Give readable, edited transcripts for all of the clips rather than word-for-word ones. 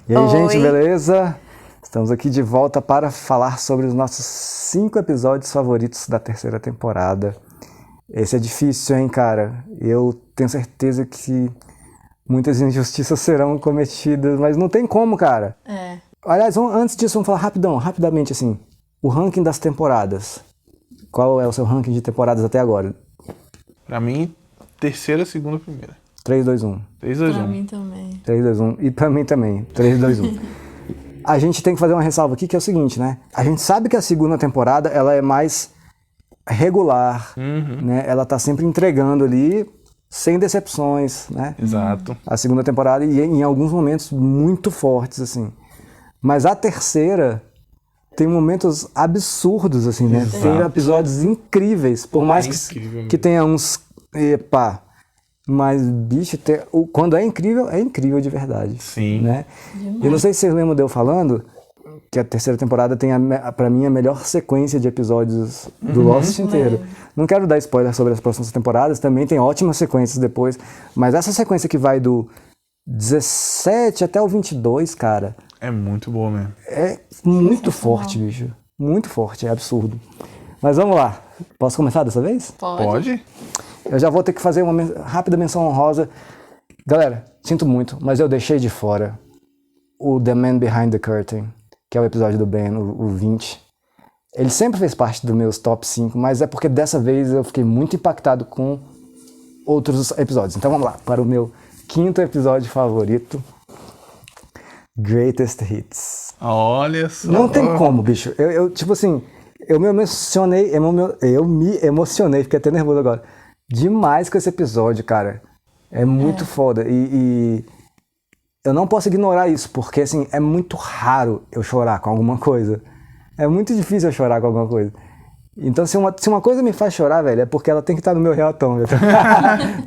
E aí, gente, Oi. beleza? Estamos aqui de volta para falar sobre os nossos 5 episódios favoritos da terceira temporada. Esse é difícil, hein, cara? Eu tenho certeza que muitas injustiças serão cometidas, mas não tem como, cara. Aliás, antes disso, vamos falar rapidamente, assim. O ranking das temporadas. Qual é o seu ranking de temporadas até agora? Pra mim, terceira, segunda, primeira. 3, 2, 1. 3, 2, Pra 1. mim também. 3, 2, 1. E pra mim também. 3, 2, 1. A gente tem que fazer uma ressalva aqui, que é o seguinte, né? A gente sabe que a segunda temporada, ela é mais regular, né? Ela tá sempre entregando ali, sem decepções, né? Exato. A segunda temporada, e em alguns momentos muito fortes, assim. Mas a terceira tem momentos absurdos, assim, né? Exato. Tem episódios incríveis, por mais incrível que tenha uns... Epa! Mas, bicho, quando é incrível de verdade. Sim. Né? Eu não sei se vocês lembram de eu falando que a terceira temporada tem, pra mim, a melhor sequência de episódios do Lost inteiro. Não quero dar spoiler sobre as próximas temporadas, também tem ótimas sequências depois, mas essa sequência que vai do 17 até o 22, cara, É muito boa mesmo. é muito forte, bicho. Muito forte, é absurdo. Mas vamos lá. Posso começar dessa vez? Pode? Eu já vou ter que fazer uma rápida menção honrosa. Galera, sinto muito, mas eu deixei de fora o The Man Behind the Curtain, que é o episódio do Ben, o 20. Ele sempre fez parte dos meus top 5, mas é porque dessa vez eu fiquei muito impactado com outros episódios. Então vamos lá, para o meu 5º episódio favorito, Greatest Hits. Olha só. Não tem como, bicho. Eu tipo assim, eu me emocionei, fiquei até nervoso agora. Demais com esse episódio, cara. É muito foda. E eu não posso ignorar isso, porque assim, é muito raro eu chorar com alguma coisa. É muito difícil eu chorar com alguma coisa. Então, se uma coisa me faz chorar, velho, é porque ela tem que estar no meu reatão,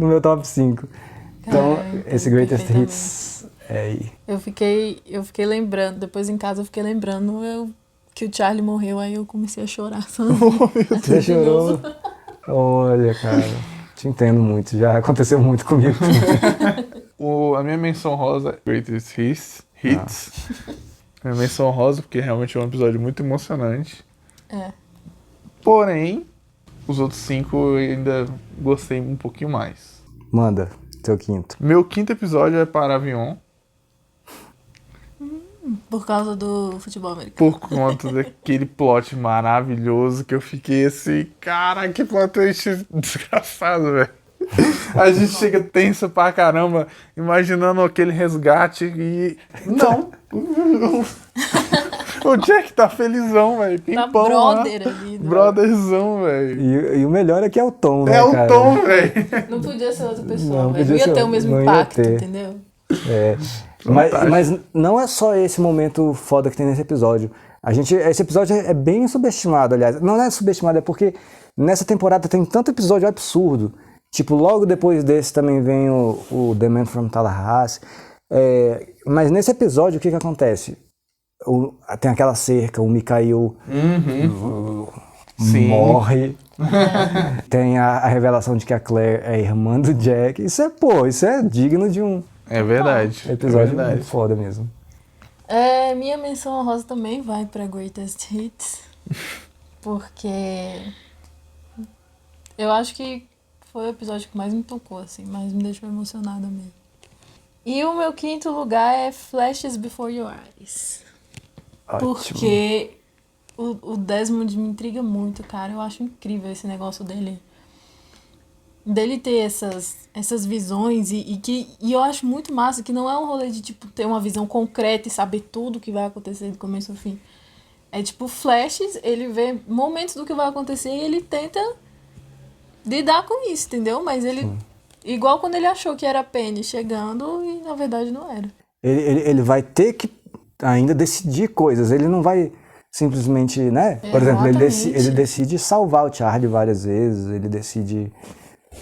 no meu top 5. Então, esse Greatest Hits é aí. Eu fiquei lembrando, depois em casa eu fiquei lembrando que o Charlie morreu, aí eu comecei a chorar. Você chorou? Olha, cara, te entendo muito, já aconteceu muito comigo. A minha menção rosa, Greatest Hits. Minha menção rosa, porque realmente é um episódio muito emocionante. Porém, os outros 5 eu ainda gostei um pouquinho mais. Manda, teu 5º. Meu 5º episódio é para Avion, Por causa do futebol americano. por conta daquele plot maravilhoso que eu fiquei assim, cara, que plot twist desgraçado, velho. A gente chega tenso pra caramba, imaginando aquele resgate e... Não! O Jack tá felizão, velho. Tá Pimpão, brother né? ali. Brotherzão, velho. E o melhor é que é o Tom, né, É o cara? Tom, velho. Não podia ser outra pessoa, Não velho. podia Não ia ser- ter o mesmo não ia impacto, ter. entendeu? É. Fantástico. Mas não é só esse momento foda que tem nesse episódio. Esse episódio é bem subestimado, aliás. Não é subestimado, é porque nessa temporada tem tanto episódio absurdo. Tipo, logo depois desse também vem o The Man from Tallahassee. Mas nesse episódio, o que acontece? Tem aquela cerca, o Mikhail Sim. morre. Tem a revelação de que a Claire é irmã do Jack. Isso é digno de um É verdade. episódio é verdade. muito foda mesmo. Minha menção honrosa também vai pra Greatest Hits. Porque eu acho que foi o episódio que mais me tocou, assim, mais me deixou emocionada mesmo. E o meu 5º lugar é Flashes Before Your Eyes. Ótimo. Porque o Desmond me intriga muito, cara. Eu acho incrível esse negócio dele. Dele ter essas visões e eu acho muito massa que não é um rolê de, tipo, ter uma visão concreta e saber tudo o que vai acontecer do começo ao fim. É tipo flashes, ele vê momentos do que vai acontecer e ele tenta lidar com isso, entendeu? Mas ele... Igual quando ele achou que era a Penny chegando e na verdade não era. Ele vai ter que ainda decidir coisas. Ele não vai simplesmente, né? Por exemplo, ele Exatamente. decide salvar o Charlie várias vezes. Ele decide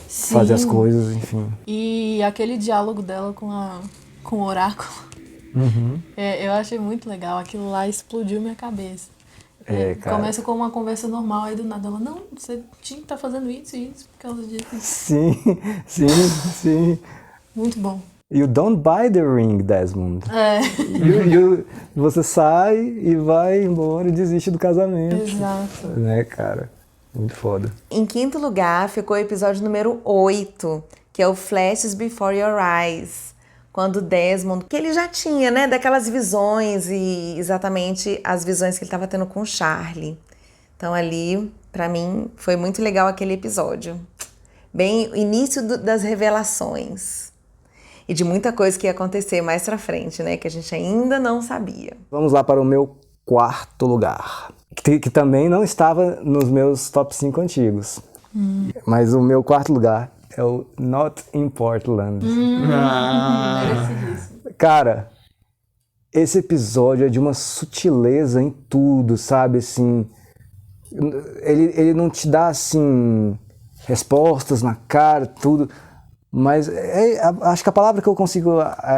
fazer as coisas, enfim. E aquele diálogo dela com o oráculo, eu achei muito legal. Aquilo lá explodiu minha cabeça. Cara. Começa com uma conversa normal, aí do nada ela, não, você tinha que estar fazendo isso e isso por causa disso. Sim. Muito bom. You don't buy the ring, Desmond. É, Você sai e vai embora e desiste do casamento. exato. Né, cara? Muito foda. Em quinto lugar ficou o episódio número 8, que é o Flashes Before Your Eyes. Quando Desmond, que ele já tinha, né, daquelas visões e exatamente as visões que ele estava tendo com o Charlie. Então ali, pra mim, foi muito legal aquele episódio. Bem, o início das revelações. E de muita coisa que ia acontecer mais pra frente, né, que a gente ainda não sabia. Vamos lá para o meu quarto lugar. Que também não estava nos meus top 5 antigos. Mas o meu quarto lugar é o Not in Portland. Merecidíssimo. Cara, esse episódio é de uma sutileza em tudo, sabe? Assim, ele não te dá, assim, respostas na cara, tudo. Mas acho que a palavra que eu consigo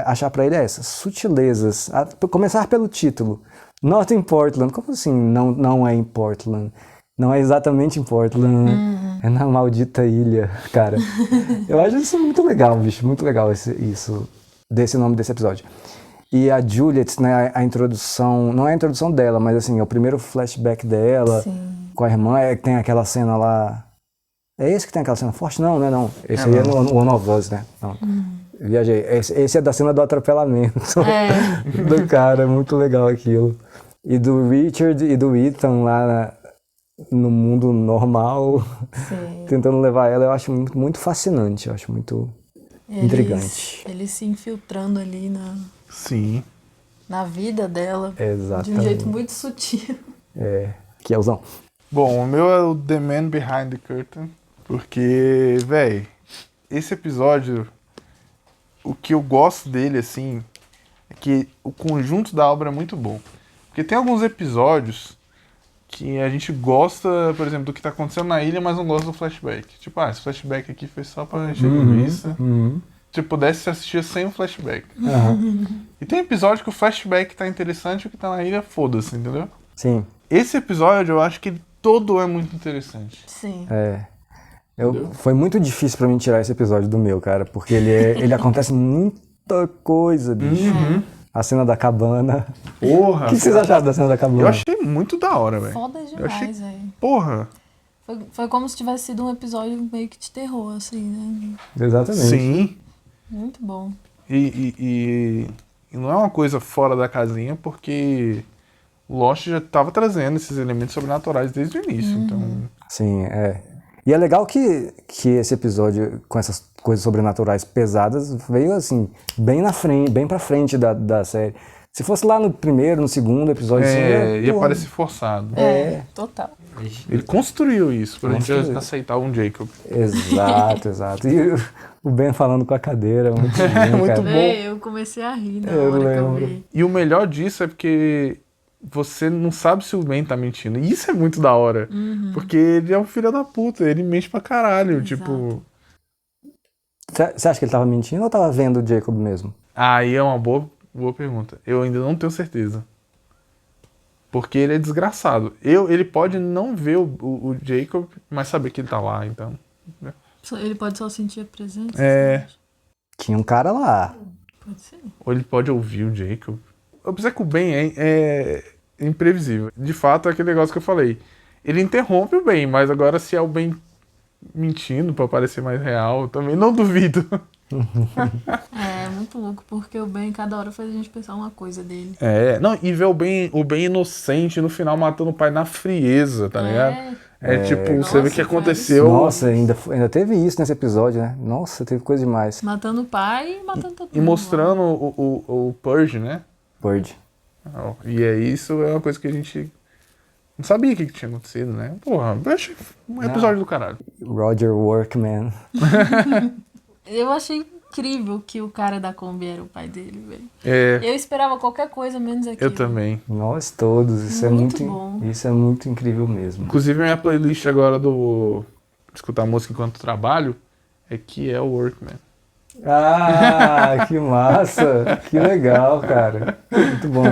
achar pra ele é essa, sutilezas. Começar pelo título. Not in Portland. Como assim não é em Portland? Não é exatamente em Portland. É na maldita ilha, cara. Eu acho isso muito legal, bicho. Muito legal isso desse nome desse episódio. E a Juliet, né, a introdução... Não é a introdução dela, mas assim, é o primeiro flashback dela. Sim. Com a irmã. Tem aquela cena lá... É esse que tem aquela cena forte? Não, não é não. Esse aí é no One of Us, né? Não. Viajei. Esse é da cena do atropelamento do cara. É muito legal aquilo. E do Richard e do Ethan lá no mundo normal, Sim. tentando levar ela, eu acho muito, muito fascinante. Eu acho muito intrigante. Eles se infiltrando ali Sim. na vida dela. Exatamente. De um jeito muito sutil. Que é usão. Bom, o meu é o The Man Behind the Curtain. Porque, véi, esse episódio, o que eu gosto dele, assim, é que o conjunto da obra é muito bom. Porque tem alguns episódios que a gente gosta, por exemplo, do que tá acontecendo na ilha, mas não gosta do flashback. Tipo, esse flashback aqui foi só pra encher linguiça. Se pudesse assistir sem o flashback. E tem episódio que o flashback tá interessante e o que tá na ilha, foda-se, entendeu? Sim. Esse episódio, eu acho que ele todo é muito interessante. Sim. Foi muito difícil pra mim tirar esse episódio do meu, cara, porque ele acontece muita coisa, bicho. A cena da cabana. Porra! O que vocês acharam da cena da cabana? Eu achei muito da hora, velho. Foda Eu achei- demais, velho. Porra! Foi como se tivesse sido um episódio meio que de terror, assim, né? Exatamente. Sim. Muito bom. E não é uma coisa fora da casinha, porque o Lost já tava trazendo esses elementos sobrenaturais desde o início. Então, Sim, E é legal que esse episódio, com essas coisas sobrenaturais pesadas, veio assim, bem na frente, bem pra frente da série. Se fosse lá no primeiro, no segundo episódio, ia pô, parecer forçado. Total. Ele construiu isso pra gente Construiu. aceitar um Jacob. Exato, exato. E o Ben falando com a cadeira, muito bom, Muito cara. bom. Eu comecei a rir na Eu hora que eu lembro. vi. E o melhor disso é porque você não sabe se o Ben tá mentindo. E isso é muito da hora. Porque ele é um filho da puta, ele mente pra caralho. Exato. Tipo, Você acha que ele tava mentindo ou tava vendo o Jacob mesmo? aí é uma boa pergunta. Eu ainda não tenho certeza. Porque ele é desgraçado. Ele pode não ver o Jacob, mas saber que ele tá lá, então. Ele pode só sentir a presença? É. você acha? Tinha um cara lá. Pode ser. Ou ele pode ouvir o Jacob. Apesar que o Ben é imprevisível. De fato, é aquele negócio que eu falei. Ele interrompe o Ben, mas agora se é o Ben mentindo pra parecer mais real, eu também não duvido. É muito louco, porque o Ben cada hora faz a gente pensar uma coisa dele. Não, e ver o Ben inocente no final matando o pai na frieza, tá ligado? Tipo, você vê Nossa, o que aconteceu. Nossa, ainda teve isso nesse episódio, né? Nossa, teve coisa demais. Matando o pai e matando todo mundo. E mostrando o Purge, né? Bird. E isso é uma coisa que a gente não sabia o que tinha acontecido, né? Porra, eu achei um episódio do caralho. Roger Workman. Eu achei incrível que o cara da Kombi era o pai dele, velho. É, Eu esperava qualquer coisa menos aquilo. eu também. Nós todos. Isso Muito é bom. Isso é muito incrível mesmo. Inclusive, minha playlist agora do escutar música enquanto trabalho é que é o Workman. Ah, que massa! Que legal, cara. Muito bom.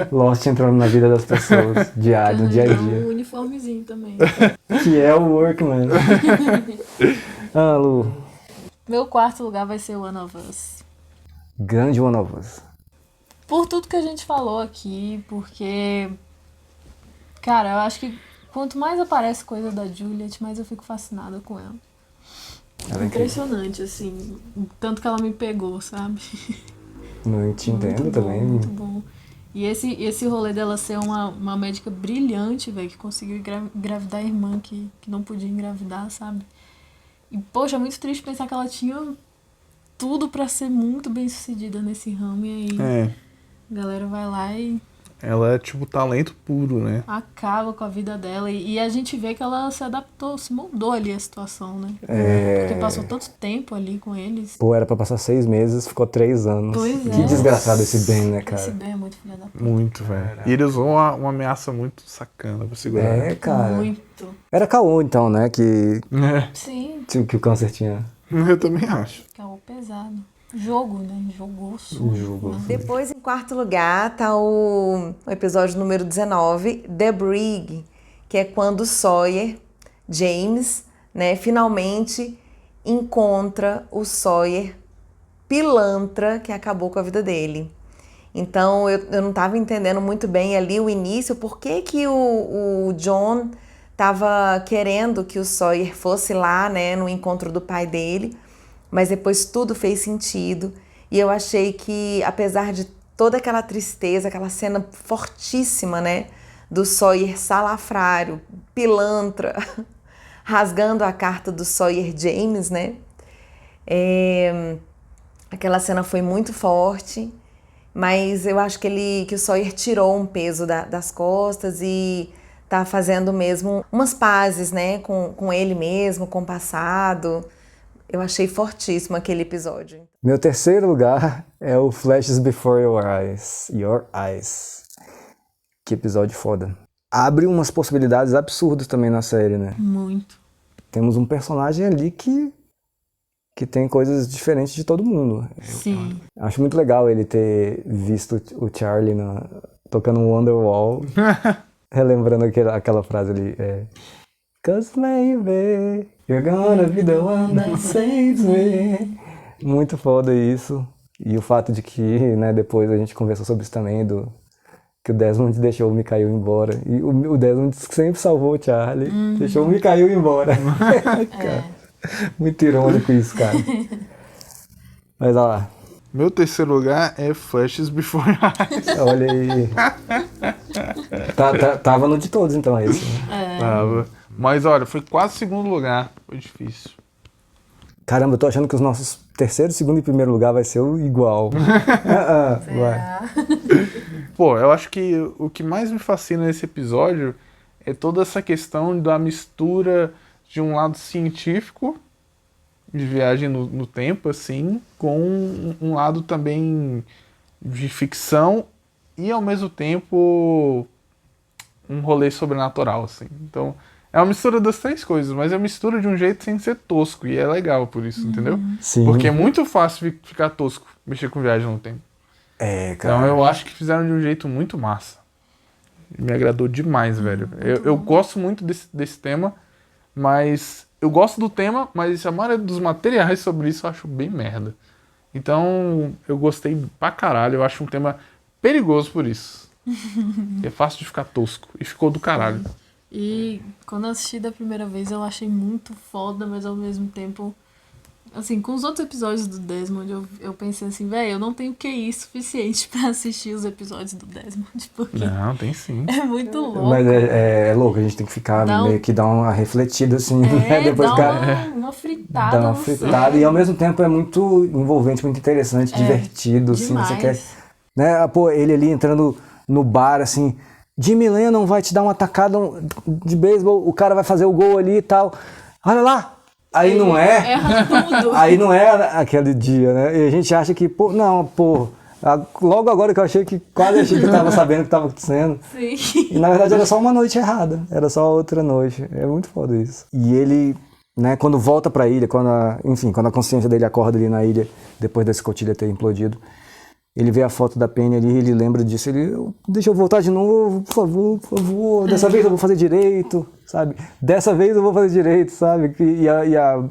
Lost entrando na vida das pessoas, no dia a Um dia. uniformezinho também. Que é o Workman. Lu. Meu quarto lugar vai ser One of Us. grande One of Us. Por tudo que a gente falou aqui, porque, cara, eu acho que quanto mais aparece coisa da Juliet, mais eu fico fascinada com ela. Ela é Impressionante, assim, o tanto que ela me pegou, sabe? Não te entendo também. Muito bom. E esse rolê dela ser uma médica brilhante, velho, que conseguiu engravidar a irmã que não podia engravidar, sabe? E, poxa, é muito triste pensar que ela tinha tudo pra ser muito bem sucedida nesse ramo. E aí a galera vai lá e Ela é tipo talento puro, né? acaba com a vida dela. E a gente vê que ela se adaptou, se moldou ali a situação, né? Porque passou tanto tempo ali com eles. Pô, era pra passar 6 meses, ficou 3 anos. Pois Que é. desgraçado esse Ben, né, cara? Esse Ben é muito filha da puta. Muito, velho. E ele usou uma ameaça muito sacana pra segurar. É, cara. Muito. Era caô, então, né? Que Sim, o câncer tinha. Eu também acho. caô pesado. Jogo, né? Jogou sujo. Jogou. Depois, em quarto lugar, tá o episódio número 19, The Brig, que é quando Sawyer, James, né, finalmente encontra o Sawyer pilantra que acabou com a vida dele. Então, eu não estava entendendo muito bem ali o início, por que o John estava querendo que o Sawyer fosse lá, né, no encontro do pai dele, mas depois tudo fez sentido. E eu achei que, apesar de toda aquela tristeza, aquela cena fortíssima, né, do Sawyer salafrário, pilantra, rasgando a carta do Sawyer James, né, aquela cena foi muito forte, mas eu acho que o Sawyer tirou um peso das costas e tá fazendo mesmo umas pazes, né, com ele mesmo, com o passado. Eu achei fortíssimo aquele episódio. Meu terceiro lugar é o Flashes Before Your Eyes. Your Eyes. Que episódio foda. Abre umas possibilidades absurdas também na série, né? Muito. Temos um personagem ali que tem coisas diferentes de todo mundo. Sim. Acho muito legal ele ter visto o Charlie tocando um Wonderwall, relembrando aquela frase ali. Cause maybe you're gonna be the one that saves me. Muito foda isso. E o fato de que, né, depois a gente conversou sobre isso também, que o Desmond deixou o Mikhail embora. E o Desmond sempre salvou o Charlie, deixou o Mikhail embora. Cara, muito irônico isso, cara. Mas olha lá. Meu terceiro lugar é Flashes Before Your Eyes. Olha aí. Tava no de todos, então, esse. Né? Tava. Mas olha, foi quase segundo lugar. Foi difícil. Caramba, eu tô achando que os nossos terceiro, segundo e primeiro lugar vai ser igual. Vai. Pô, eu acho que o que mais me fascina nesse episódio é toda essa questão da mistura de um lado científico, de viagem no tempo, assim, com um lado também de ficção e, ao mesmo tempo, um rolê sobrenatural, assim. Então, é uma mistura das três coisas, mas é uma mistura de um jeito sem ser tosco, e é legal por isso, entendeu? Sim. Porque é muito fácil ficar tosco, mexer com viagem no tempo. É, cara. Então eu acho que fizeram de um jeito muito massa. Me agradou demais, velho. Eu gosto muito desse tema, mas... Eu gosto do tema, mas a maioria dos materiais sobre isso eu acho bem merda. Então eu gostei pra caralho, eu acho um tema perigoso por isso. É fácil de ficar tosco, e ficou do caralho. E quando eu assisti da primeira vez eu achei muito foda, mas ao mesmo tempo, assim, com os outros episódios do Desmond, eu pensei assim, velho, eu não tenho QI suficiente pra assistir os episódios do Desmond, porque Não, tem sim. é muito louco. Mas é louco, a gente tem que ficar meio que dar uma refletida assim, né? Depois dá uma fritada. dá uma fritada e ao mesmo tempo é muito envolvente, muito interessante, divertido, assim, demais. você quer, né? Pô, ele ali entrando no bar, assim, Jimmy Lennon vai te dar uma tacada de beisebol, o cara vai fazer o gol ali e tal, olha lá! Aí não é, Erra tudo. aí não é aquele dia, né? E a gente acha que, logo agora que eu quase achei que eu tava sabendo o que tava acontecendo. Sim. E na verdade era só uma noite errada, era só outra noite. É muito foda isso. E ele, né, quando volta pra ilha, quando a consciência dele acorda ali na ilha, depois da escotilha ter implodido, ele vê a foto da Penny ali, ele lembra disso, deixa eu voltar de novo, por favor, dessa vez eu vou fazer direito, sabe? Dessa vez eu vou fazer direito, sabe? E a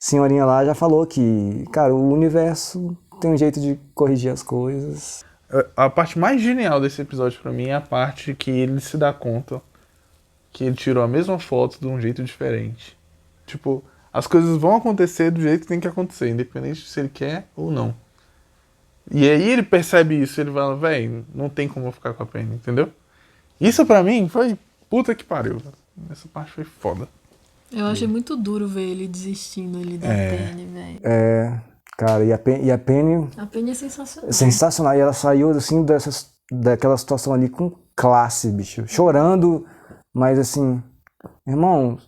senhorinha lá já falou que, cara, o universo tem um jeito de corrigir as coisas. A parte mais genial desse episódio pra mim é a parte que ele se dá conta que ele tirou a mesma foto de um jeito diferente. Tipo, as coisas vão acontecer do jeito que tem que acontecer, independente se ele quer ou não. E aí ele percebe isso, ele fala, véi, não tem como eu ficar com a Penny, entendeu? Isso pra mim foi puta que pariu. Essa parte foi foda. Eu achei muito duro ver ele desistindo ali da Penny, velho. Cara, e a Penny A Penny é sensacional. sensacional. E ela saiu, assim, daquela situação ali com classe, bicho. Chorando, mas assim, irmão,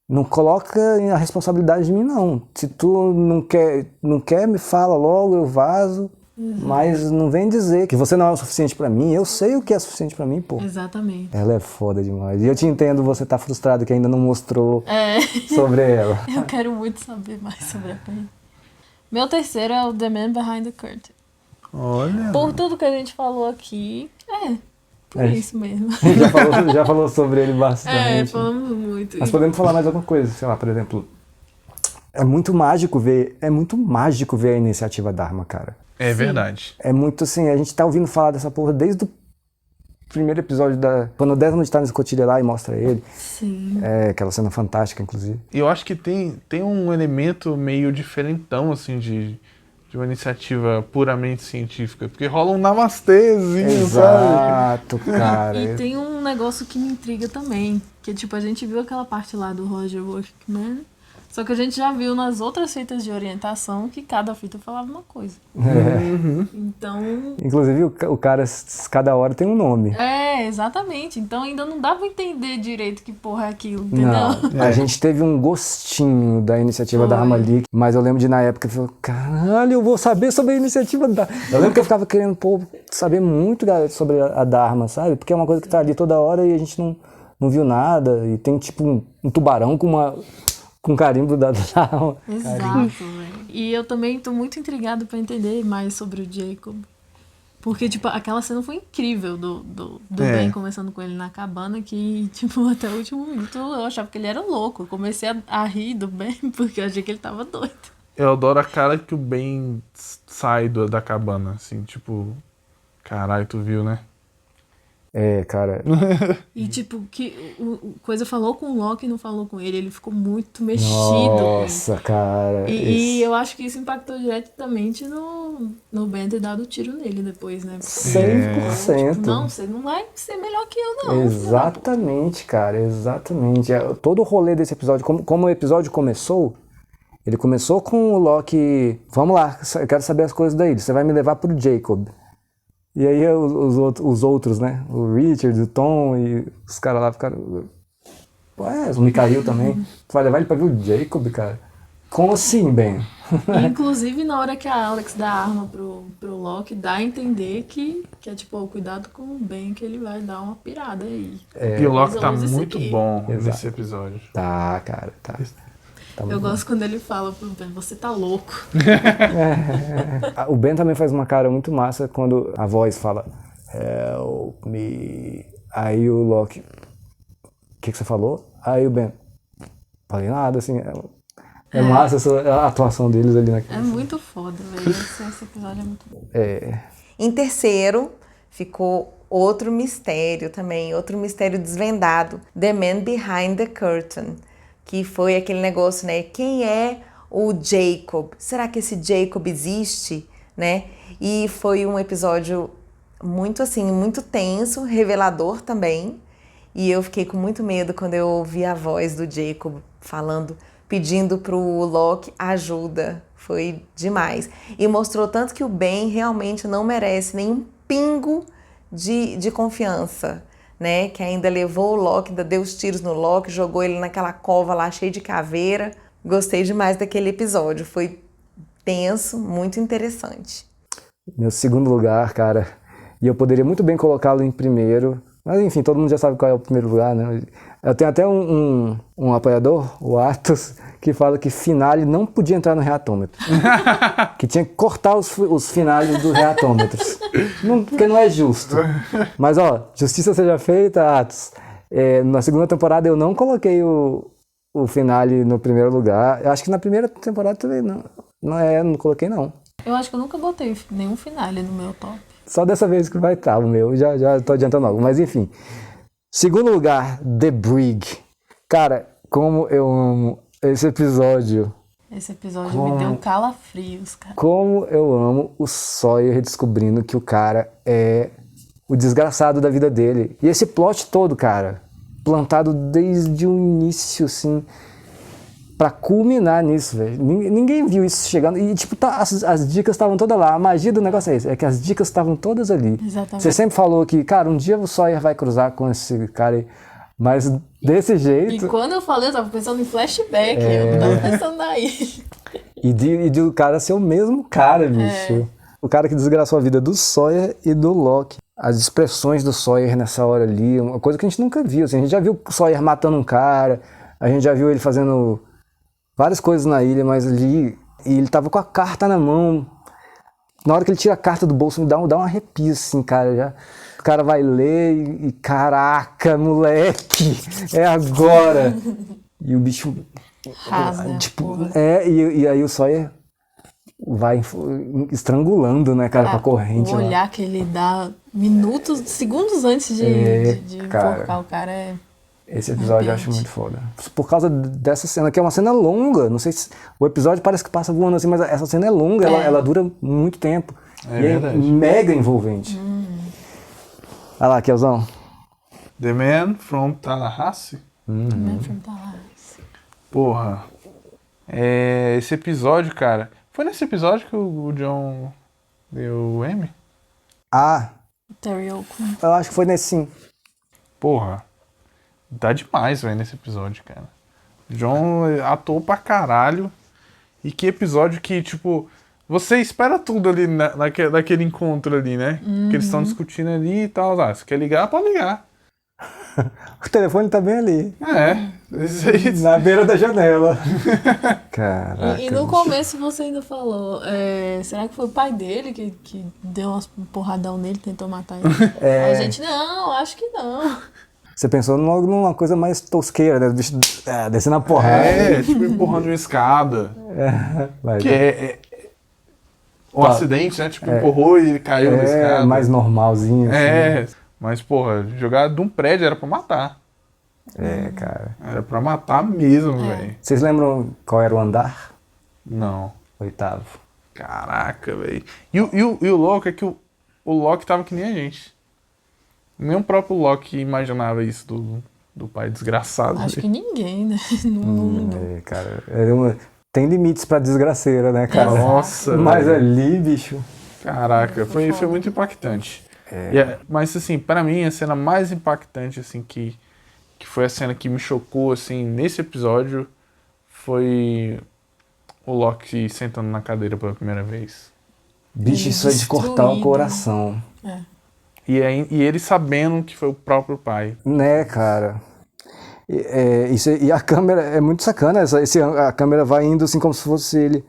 não coloca a responsabilidade em mim, não. Se tu não quer, me fala logo, eu vazo. Mas não vem dizer que você não é o suficiente pra mim. Eu sei o que é suficiente pra mim, pô. Exatamente. Ela é foda demais. E eu te entendo, você tá frustrado que ainda não mostrou sobre ela. Eu quero muito saber mais sobre a Penny. Meu terceiro é o The Man Behind the Curtain. Olha. Por tudo que a gente falou aqui, por isso mesmo. Já falou sobre ele bastante. Falamos muito. Mas podemos falar mais alguma coisa, sei lá, por exemplo. É muito mágico ver a iniciativa Dharma, cara. É verdade. É muito assim, a gente tá ouvindo falar dessa porra desde o primeiro episódio quando o Desmond tá na escotilha lá e mostra ele. Sim. Aquela cena fantástica, inclusive. E eu acho que tem um elemento meio diferentão, assim, de uma iniciativa puramente científica. Porque rola um namastêzinho, sabe? Exato, cara. E tem um negócio que me intriga também. Que tipo, a gente viu aquela parte lá do Roger Workman. Só que a gente já viu nas outras fitas de orientação que cada fita falava uma coisa. Então... Inclusive, o cara, cada hora tem um nome. Exatamente. Então ainda não dá pra entender direito que porra é aquilo, entendeu? Não, a gente teve um gostinho da iniciativa Dharma ali, mas eu lembro de na época, eu falei, caralho, eu vou saber sobre a iniciativa Dharma. Eu lembro que eu ficava querendo, saber muito sobre a Dharma, sabe? Porque é uma coisa que tá ali toda hora e a gente não viu nada. E tem tipo um tubarão com carimbo da Dharma. Exato, velho. E eu também tô muito intrigado pra entender mais sobre o Jacob. Porque, tipo, aquela cena foi incrível do Ben conversando com ele na cabana, que, tipo, até o último minuto eu achava que ele era louco. Eu comecei a rir do Ben, porque eu achei que ele tava doido. Eu adoro a cara que o Ben sai da cabana, assim, tipo... Caralho, tu viu, né? Cara. E, tipo, que o Coisa falou com o Loki e não falou com ele. Ele ficou muito mexido com ele. Nossa, cara. E eu acho que isso impactou diretamente no Ben ter dado tiro nele depois, né? 100%. Tipo, não, você não vai ser melhor que eu, não. Exatamente, cara, exatamente. Todo o rolê desse episódio, como o episódio começou, ele começou com o Loki, vamos lá, eu quero saber as coisas daí, você vai me levar pro Jacob. E aí os outros, né, o Richard, o Tom e os caras lá ficaram... o Mikhail também. Tu vai levar ele pra ver o Jacob, cara? Como assim, Ben? E, inclusive, na hora que a Alex dá a arma pro Loki, dá a entender que é tipo, cuidado com o Ben, que ele vai dar uma pirada aí. E o Loki tá Mas muito bom Exato. nesse episódio. Tá, cara, tá. Eu gosto quando ele fala pro Ben, você tá louco. O Ben também faz uma cara muito massa quando a voz fala Help me. Aí o Loki, o que você falou? Aí o Ben, falei nada, assim. É massa a atuação deles ali naquele. É muito foda, velho. Esse episódio é muito bom. Em terceiro, ficou outro mistério também, outro mistério desvendado, The Man Behind the Curtain, que foi aquele negócio, né? Quem é o Jacob? Será que esse Jacob existe, né? E foi um episódio muito assim, muito tenso, revelador também. E eu fiquei com muito medo quando eu ouvi a voz do Jacob falando, pedindo pro Loki ajuda. Foi demais. E mostrou tanto que o Ben realmente não merece nenhum pingo de confiança, né? Que ainda levou o Loki, deu os tiros no Loki, jogou ele naquela cova lá cheia de caveira. Gostei demais daquele episódio. Foi tenso, muito interessante. Meu segundo lugar, cara, e eu poderia muito bem colocá-lo em primeiro, mas enfim, todo mundo já sabe qual é o primeiro lugar, né? Eu tenho até um apoiador, o Atos, que fala que finale não podia entrar no reatômetro. Que tinha que cortar os finales dos reatômetros. Porque não é justo. Mas, ó, justiça seja feita, Atos. Na segunda temporada eu não coloquei o finale no primeiro lugar. Eu acho que na primeira temporada também não coloquei, não. Eu acho que eu nunca botei nenhum finale no meu top. Só dessa vez que vai estar o meu, já tô adiantando algo. Mas enfim. Segundo lugar, The Brig. Cara, como eu amo esse episódio. Esse episódio me deu calafrios, cara. Como eu amo o Sawyer descobrindo que o cara é o desgraçado da vida dele. E esse plot todo, cara, plantado desde o início, assim, pra culminar nisso, velho. Ninguém viu isso chegando. E, tipo, as dicas estavam todas lá. A magia do negócio é isso, é que as dicas estavam todas ali. Exatamente. Você sempre falou que, cara, um dia o Sawyer vai cruzar com esse cara aí. Mas desse jeito... E quando eu falei, eu tava pensando em flashback, eu não tava pensando aí. E de o cara ser o mesmo cara, bicho. O cara que desgraçou a vida do Sawyer e do Locke. As expressões do Sawyer nessa hora ali, uma coisa que a gente nunca viu. Assim, a gente já viu o Sawyer matando um cara, a gente já viu ele fazendo várias coisas na ilha, mas ali... E ele tava com a carta na mão. Na hora que ele tira a carta do bolso, me dá um arrepio, assim, cara. Já... O cara vai ler e caraca, moleque, é agora. E o bicho... Rasga, tipo, e aí o Sawyer vai estrangulando, né, cara, com a corrente. O olhar lá. que ele dá minutos, segundos antes de enforcar o cara é... Esse episódio eu acho muito foda. Por causa dessa cena, que é uma cena longa. Não sei se... O episódio parece que passa voando assim, mas essa cena é longa, ela dura muito tempo. É e verdade. É mega envolvente. Olha lá, Kelzão. The Man from Tallahassee? Man from Tallahassee. Porra. Esse episódio, cara... Foi nesse episódio que o John deu o M? Ah, Terry Oakland. eu acho que foi nesse sim. Porra. Dá demais, velho, nesse episódio, cara. John atuou pra caralho. E que episódio que, tipo... Você espera tudo ali naquele encontro ali, né? Que eles estão discutindo ali e tal. Ah, você quer ligar? Pode ligar. O telefone tá bem ali. Isso aí. Na beira da janela. Caraca. E no começo você ainda falou, será que foi o pai dele que deu um porradão nele, tentou matar ele? A gente, não, acho que não. Você pensou logo numa coisa mais tosqueira, né? O bicho descendo a porrada. Tipo empurrando uma escada. Vai, Que um acidente, né? Tipo, empurrou e ele caiu da escada. mais normalzinho. Assim. Mas, porra, jogar de um prédio era pra matar. Cara. Era pra matar mesmo, velho. Vocês lembram qual era o andar? Não. 8º. Caraca, velho. E o louco é que o Locke tava que nem a gente. Nem o próprio Locke imaginava isso do pai desgraçado. Acho que ninguém, né? No mundo. Cara, tem limites pra desgraceira, né, cara? Nossa, mas velho. ali, bicho... Caraca, foi muito impactante. Mas, assim, pra mim, a cena mais impactante, assim, que foi a cena que me chocou, assim, nesse episódio, foi o Locke sentando na cadeira pela primeira vez. Bicho, isso é de cortar o coração. E ele sabendo que foi o próprio pai. Né, cara? E a câmera é muito sacana. A câmera vai indo assim como se fosse ele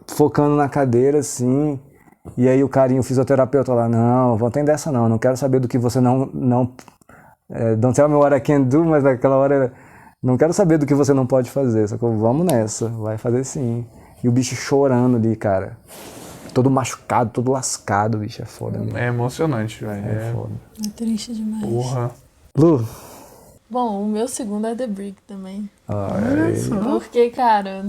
focando na cadeira, assim. E aí o carinho, o fisioterapeuta lá, não tem dessa não quero saber do que você não don't tell me what I can do, mas naquela hora, não quero saber do que você não pode fazer, só que vamos nessa, vai fazer sim. E o bicho chorando ali, cara. Todo machucado, todo lascado, bicho, é foda mesmo. É emocionante, velho. É foda. É triste demais. Porra. Lu? Bom, o meu segundo é The Brig também. Olha só. Porque, cara,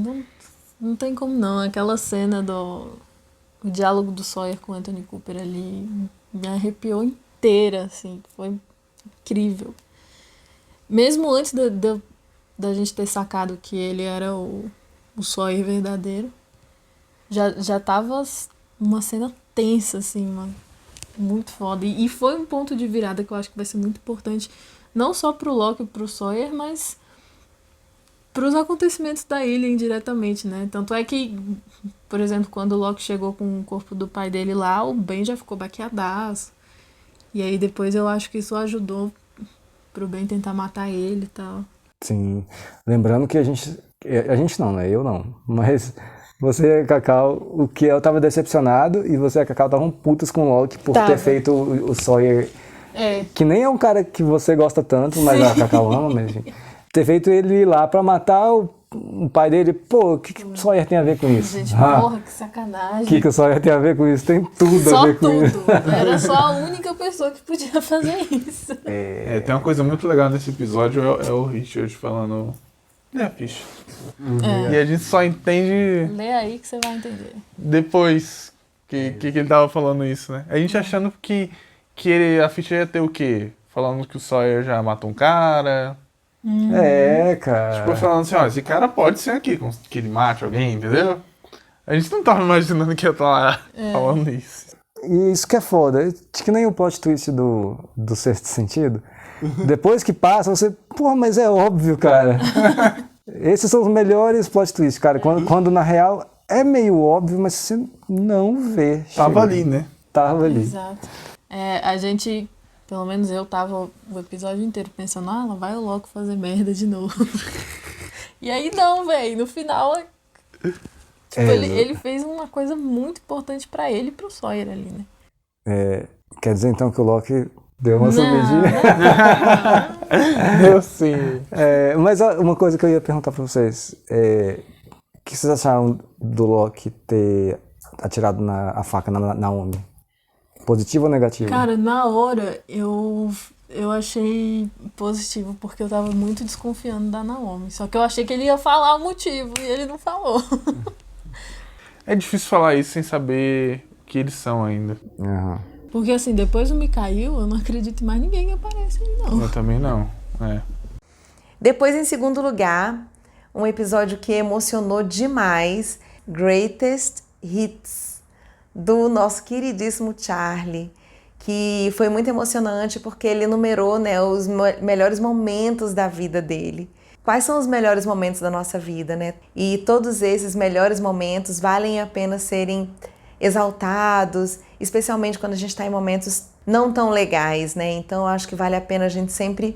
não tem como não. Aquela cena o diálogo do Sawyer com Anthony Cooper ali me arrepiou inteira, assim. Foi incrível. Mesmo antes da gente ter sacado que ele era o Sawyer verdadeiro, já tava uma cena tensa, assim, mano. Muito foda. E foi um ponto de virada que eu acho que vai ser muito importante, não só pro Locke e pro Sawyer, mas pros acontecimentos da ilha indiretamente, né? Tanto é que, por exemplo, quando o Locke chegou com o corpo do pai dele lá, o Ben já ficou baqueadaço. E aí depois eu acho que isso ajudou pro Ben tentar matar ele e tal. Sim. Lembrando que a gente não, né? Eu não. Mas você e a Cacau, o que eu tava decepcionado e você e a Cacau estavam putas com o Locke por ter feito o Sawyer. Que nem é um cara que você gosta tanto, mas a Cacau ama, mas enfim. Ter feito ele ir lá pra matar o o pai dele, pô, o que o Sawyer tem a ver com isso? Gente, porra, que sacanagem. O que o Sawyer tem a ver com isso? Tem tudo Só a ver com isso. tudo. Era só a única pessoa que podia fazer isso. Tem uma coisa muito legal nesse episódio, é o Richard falando... Lê a ficha. E a gente só entende Lê aí que você vai entender. depois que ele tava falando isso, né? A gente achando que a ficha ia ter o quê? Falando que o Sawyer já matou um cara. Cara. Tipo, falando assim, ó, esse cara pode ser aqui, que ele mate alguém, entendeu? A gente não tava imaginando que ia estar lá falando isso. E isso que é foda. Que nem o plot twist do Sexto Sentido. Depois que passa, você... Pô, mas é óbvio, cara. Esses são os melhores plot twists, cara. Quando na real é meio óbvio, mas você não vê. Tava ali, né? Tava ali. Exato. A gente, pelo menos eu tava o episódio inteiro pensando, lá vai o Loki fazer merda de novo. E aí não, velho. No final, tipo, ele fez uma coisa muito importante pra ele e pro Sawyer ali, né? Quer dizer então que o Loki deu uma subidinha? Eu sim. Mas uma coisa que eu ia perguntar pra vocês. O que vocês acharam do Loki ter atirado a faca na Naomi? Positivo ou negativo? Cara, na hora eu achei positivo, porque eu tava muito desconfiando da Naomi. Só que eu achei que ele ia falar o motivo e ele não falou. É difícil falar isso sem saber o que eles são ainda. Uhum. Porque assim, depois do Mikhail, eu não acredito em mais ninguém que aparece aí, não. Eu também não. Depois, em segundo lugar, um episódio que emocionou demais, Greatest Hits, do nosso queridíssimo Charlie, que foi muito emocionante porque ele enumerou, né, os melhores momentos da vida dele. Quais são os melhores momentos da nossa vida, né? E todos esses melhores momentos valem a pena serem exaltados, especialmente quando a gente está em momentos não tão legais, né? Então, eu acho que vale a pena a gente sempre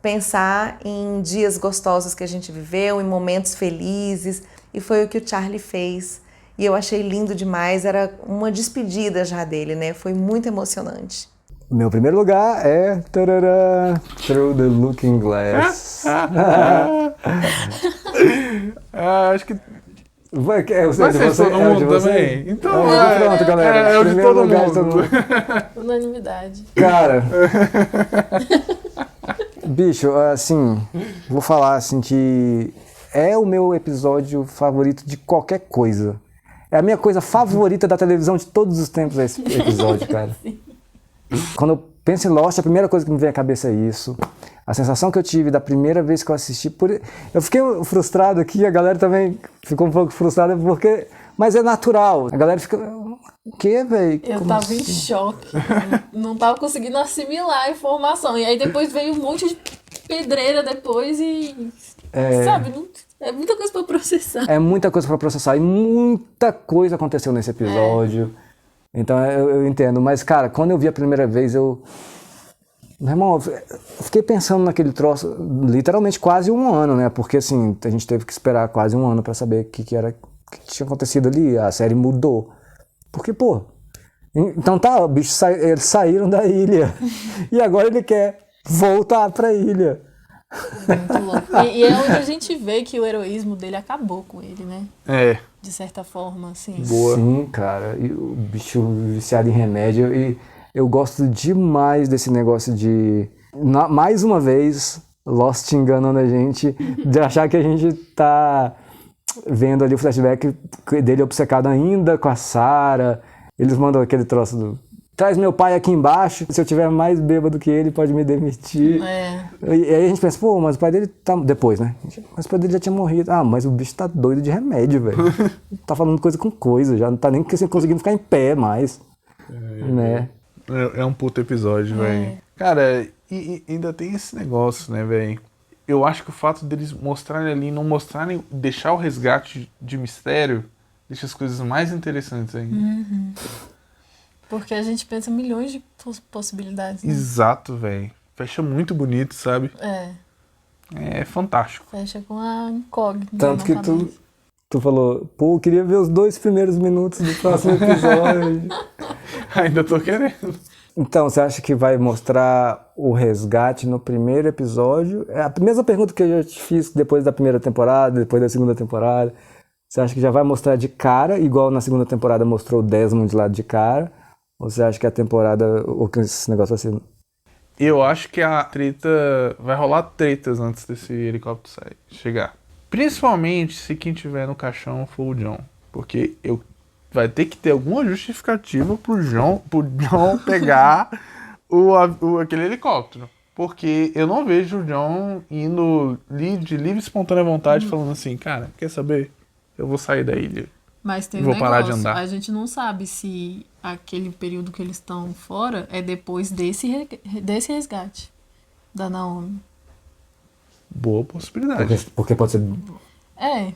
pensar em dias gostosos que a gente viveu, em momentos felizes, e foi o que o Charlie fez. E eu achei lindo demais, era uma despedida já dele, né? Foi muito emocionante. Meu primeiro lugar é Through the Looking Glass. Acho que Vai ser de todo mundo também. Então, pronto, galera. É o de Primeiro todo lugar mundo. de todo mundo. Unanimidade. Cara, bicho, assim, vou falar assim que é o meu episódio favorito de qualquer coisa. É a minha coisa favorita da televisão de todos os tempos, esse episódio, cara. Quando eu penso em Lost, a primeira coisa que me vem à cabeça é isso. A sensação que eu tive da primeira vez que eu assisti... Eu fiquei frustrado aqui, a galera também ficou um pouco frustrada, porque... Mas é natural. A galera fica... O quê, velho? Eu tava em choque. Não tava conseguindo assimilar a informação. E aí depois veio um monte de pedreira depois e... Sabe, é muita coisa pra processar. É muita coisa pra processar. E muita coisa aconteceu nesse episódio. Então eu entendo. Mas, cara, quando eu vi a primeira vez, meu irmão, eu fiquei pensando naquele troço, literalmente quase um ano, né? Porque, assim, a gente teve que esperar quase um ano pra saber o que tinha acontecido ali. A série mudou. Porque, pô... Então tá, o bicho eles saíram da ilha. E agora ele quer voltar pra ilha. Muito louco. E é onde a gente vê que o heroísmo dele acabou com ele, né? De certa forma, assim. Boa. Sim, cara. E o bicho viciado em remédio. E eu gosto demais desse negócio de... Mais uma vez, Lost enganando a gente. De achar que a gente tá vendo ali o flashback dele obcecado ainda com a Sarah. Eles mandam aquele troço do... Traz meu pai aqui embaixo, se eu tiver mais bêbado que ele, pode me demitir. E aí a gente pensa, pô, mas o pai dele tá... Depois, né? Mas o pai dele já tinha morrido. Ah, mas o bicho tá doido de remédio, velho. Tá falando coisa com coisa, já não tá nem conseguindo ficar em pé mais. Né? É um puto episódio, velho. Cara, e ainda tem esse negócio, né, velho? Eu acho que o fato deles mostrarem ali, não mostrarem, deixar o resgate de mistério, deixa as coisas mais interessantes ainda. Uhum. Porque a gente pensa milhões de possibilidades. Né? Exato, velho. Fecha muito bonito, sabe? É fantástico. Fecha com a incógnita. Tanto que tu falou, pô, eu queria ver os 2 primeiros minutos do próximo episódio. Ainda tô querendo. Então, você acha que vai mostrar o resgate no primeiro episódio? É a mesma pergunta que eu já te fiz depois da primeira temporada, depois da segunda temporada. Você acha que já vai mostrar de cara, igual na segunda temporada mostrou o Desmond lá de cara? Ou você acha que a temporada, ou que esse negócio vai ser... Eu acho que a treta... Vai rolar tretas antes desse helicóptero chegar. Principalmente se quem tiver no caixão for o John. Porque vai ter que ter alguma justificativa pro John pegar aquele helicóptero. Porque eu não vejo o John indo de livre e espontânea vontade falando assim, cara, quer saber? Eu vou sair da ilha. Mas tem Vou um parar de negócio, andar. a gente não sabe se aquele período que eles estão fora é depois desse resgate da Naomi. Boa possibilidade. Porque pode ser... É,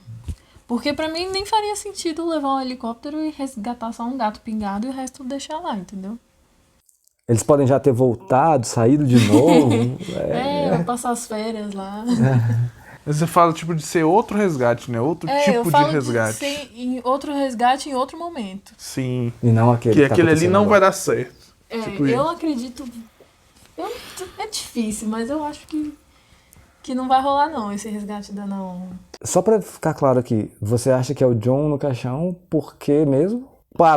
porque pra mim nem faria sentido levar um helicóptero e resgatar só um gato pingado e o resto deixar lá, entendeu? Eles podem já ter voltado, saído de novo. Vai passar as férias lá. Mas você fala tipo de ser outro resgate, né? Outro eu tipo de falo resgate. ser em outro resgate em outro momento. Sim. E não aquele Que tá aquele ali acontecendo não vai agora. dar certo. Tipo Eu isso. acredito. É difícil, mas eu acho que não vai rolar não esse resgate da Naomi. Só pra ficar claro aqui, você acha que é o John no caixão, por quê mesmo?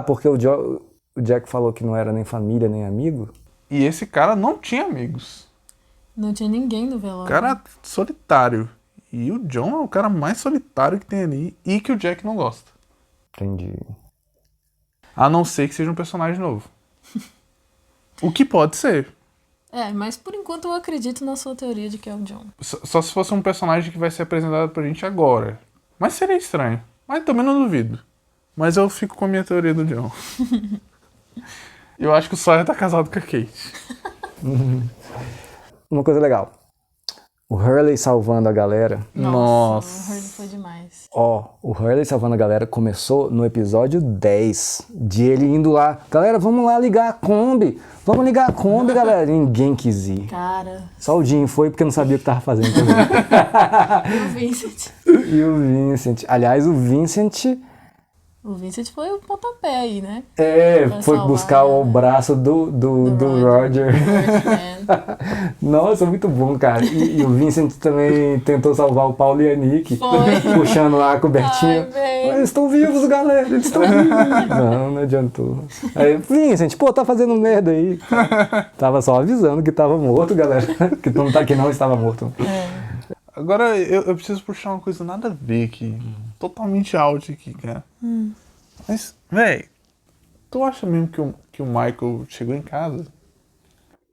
Porque o Jack falou que não era nem família, nem amigo? E esse cara não tinha amigos. Não tinha ninguém no velório. O cara solitário. E o John é o cara mais solitário que tem ali e que o Jack não gosta. Entendi. A não ser que seja um personagem novo. O que pode ser. Mas por enquanto eu acredito na sua teoria de que é o John. Só se fosse um personagem que vai ser apresentado pra gente agora. Mas seria estranho. Mas também não duvido. Mas eu fico com a minha teoria do John. Eu acho que o Sawyer tá casado com a Kate. Uma coisa legal. O Hurley salvando a galera. Nossa. O Hurley foi demais. O Hurley salvando a galera começou no episódio 10. De ele indo lá. Galera, vamos lá ligar a Kombi. Vamos ligar a Kombi, galera. Ninguém quis ir. Cara, Só o Jim foi porque não sabia o que tava fazendo também. e o Vincent? E o Vincent. Aliás, o Vincent... O Vincent foi o pontapé aí, né? Pra foi salvar, buscar o né? braço do Roger. Birdman. Nossa, muito bom, cara. E o Vincent também tentou salvar o Paulo e a Nick. Foi. Puxando lá a cobertinha. Ai, véi. Eles estão vivos, galera. Eles estão vivos. Não adiantou. Aí, Vincent, tá fazendo merda aí. Tava só avisando que tava morto, galera. Que não estava morto. Agora eu preciso puxar uma coisa nada a ver aqui. Totalmente out aqui, cara. Mas, véi, tu acha mesmo que o Michael chegou em casa?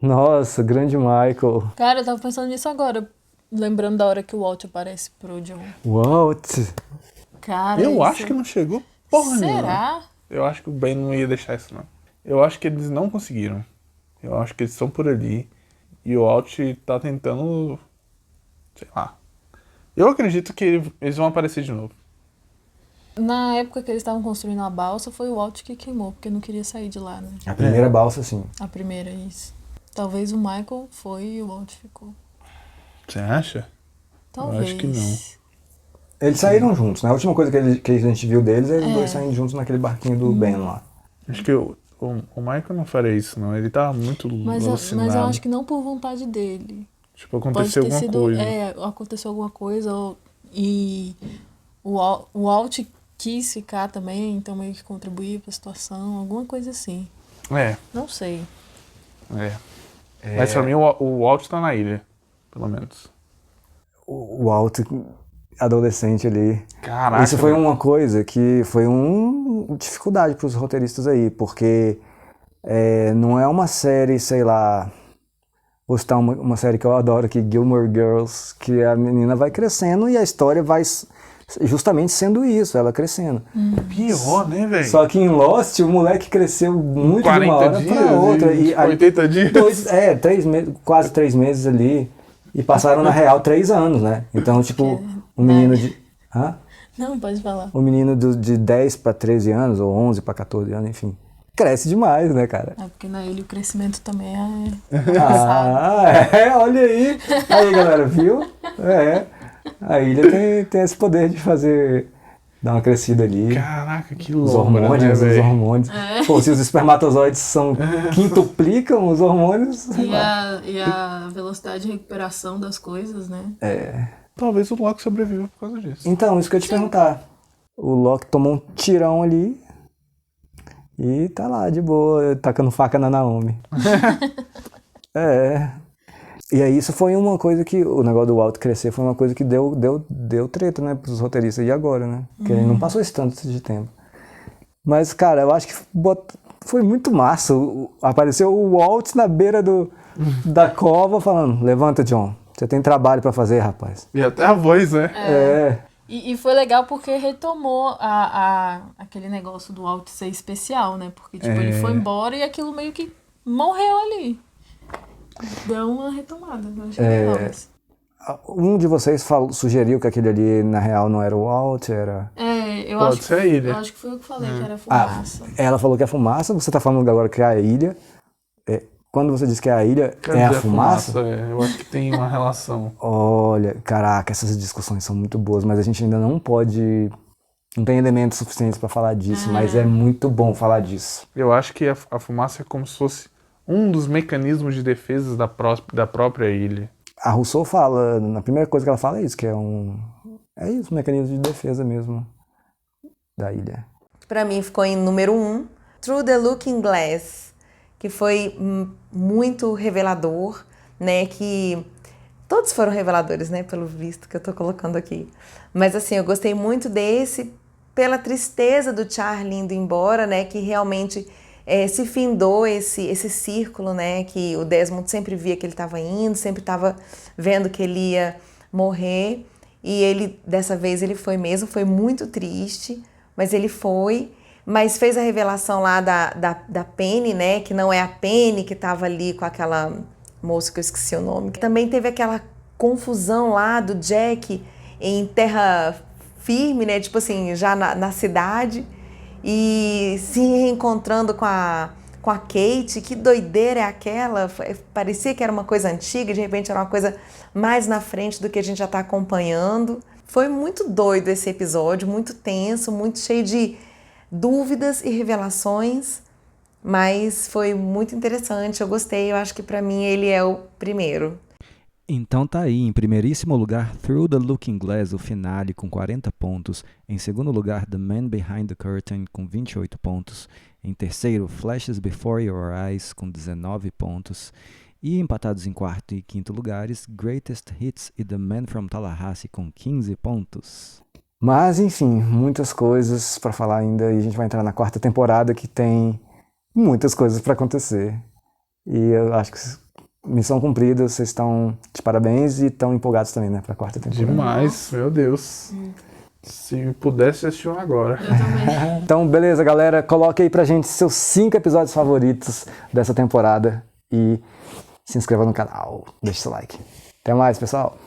Nossa, grande Michael. Cara, eu tava pensando nisso agora. Lembrando da hora que o Walt aparece pro John. Walt. Cara, Eu isso- acho que não chegou porra nenhuma. Será? Eu acho que o Ben não ia deixar isso, não. Eu acho que eles não conseguiram. Eu acho que eles estão por ali. E o Walt tá tentando... Sei lá. Eu acredito que eles vão aparecer de novo. Na época que eles estavam construindo a balsa, foi o Walt que queimou, porque não queria sair de lá, né? A primeira balsa, sim. A primeira, isso. Talvez o Michael foi e o Walt ficou. Você acha? Talvez. acho que não. Eles saíram juntos, né? A última coisa que a gente viu deles é eles dois saindo juntos naquele barquinho do Ben lá. Acho que o Michael não faria isso, não. Ele tá muito Mas alucinado. eu acho que não por vontade dele. Tipo, Pode aconteceu ter alguma sido. coisa. Aconteceu alguma coisa e o Walt quis ficar também, então meio que contribuir pra situação, alguma coisa assim. É. Não sei. Mas pra mim o Walt tá na ilha, pelo menos. O Walt, adolescente ali. Caraca. Isso foi uma coisa que foi uma dificuldade pros roteiristas aí, porque não é uma série, sei lá... Vou citar uma série que eu adoro aqui, Gilmore Girls, que a menina vai crescendo e a história vai justamente sendo isso, ela crescendo. Pior, né, velho? Só que em Lost, o moleque cresceu muito de 40 uma hora dias, pra outra. E 80 dias. 3 meses, quase 3 meses ali. E passaram, na real, 3 anos, né? Então, tipo, um menino de... Hã? Não, pode falar. Um menino de 10 para 13 anos, ou 11 para 14 anos, enfim. Cresce demais, né, cara? É porque na ilha o crescimento também é. Olha aí. Aí, galera, viu? A ilha tem esse poder de fazer dá uma crescida ali. Caraca, que Os loucura, hormônios, né, os velho? hormônios. Pô, se os espermatozoides quintuplicam os hormônios, sei lá. E a velocidade de recuperação das coisas, né? Talvez o Loki sobreviva por causa disso. Então, isso que eu ia te perguntar. O Loki tomou um tirão ali e tá lá, de boa, tacando faca na Naomi. E aí isso foi uma coisa que, o negócio do Walt crescer foi uma coisa que deu treta, né, pros roteiristas. E agora, né? Porque ele não passou esse tanto de tempo. Mas, cara, eu acho que foi muito massa. Apareceu o Walt na beira da cova falando, levanta, John, você tem trabalho pra fazer, rapaz. E até a voz, né? E foi legal porque retomou aquele negócio do Walt ser especial, né? Porque, tipo, ele foi embora e aquilo meio que morreu ali. Deu uma retomada, eu achei legal isso. Um de vocês sugeriu que aquele ali, na real, não era o Walt, era... Eu Pode acho ser a ilha. Eu acho que foi eu que falei que era fumaça. Ela falou que é fumaça, você tá falando agora que é a ilha. Quando você diz que é a ilha, Cadê é a fumaça? Eu acho que tem uma relação. Olha, caraca, essas discussões são muito boas, mas a gente ainda não tem elementos suficientes pra falar disso, mas é muito bom falar disso. Eu acho que a fumaça é como se fosse um dos mecanismos de defesa da própria ilha. A Rousseau fala, na primeira coisa que ela fala é isso, que é um mecanismo de defesa mesmo da ilha. Pra mim ficou em número 1, Through the Looking Glass, que foi muito revelador, né, que todos foram reveladores, né, pelo visto que eu tô colocando aqui. Mas assim, eu gostei muito desse pela tristeza do Charlie indo embora, né, que realmente se findou esse círculo, né, que o Desmond sempre via que ele estava indo, sempre estava vendo que ele ia morrer, e ele, dessa vez, ele foi mesmo, foi muito triste, mas ele foi, mas fez a revelação lá da Penny, né, que não é a Penny que estava ali com aquela moça que eu esqueci o nome. Também teve aquela confusão lá do Jack em terra firme, né, tipo assim, já na cidade, e se reencontrando com a Kate. Que doideira é aquela? Parecia que era uma coisa antiga, de repente era uma coisa mais na frente do que a gente já está acompanhando. Foi muito doido esse episódio, muito tenso, muito cheio de dúvidas e revelações, mas foi muito interessante, eu gostei, eu acho que para mim ele é o primeiro. Então tá aí, em primeiríssimo lugar, Through the Looking Glass, o finale, com 40 pontos. Em segundo lugar, The Man Behind the Curtain, com 28 pontos. Em terceiro, Flashes Before Your Eyes, com 19 pontos. E empatados em quarto e quinto lugares, Greatest Hits e The Man from Tallahassee, com 15 pontos. Mas, enfim, muitas coisas pra falar ainda, e a gente vai entrar na quarta temporada que tem muitas coisas pra acontecer. E eu acho que missão cumprida, vocês estão de parabéns e estão empolgados também, né, pra quarta temporada. Demais, meu Deus. Se pudesse assistir agora. Eu também. Então, beleza, galera, coloque aí pra gente seus 5 episódios favoritos dessa temporada e se inscreva no canal, deixe seu like. Até mais, pessoal!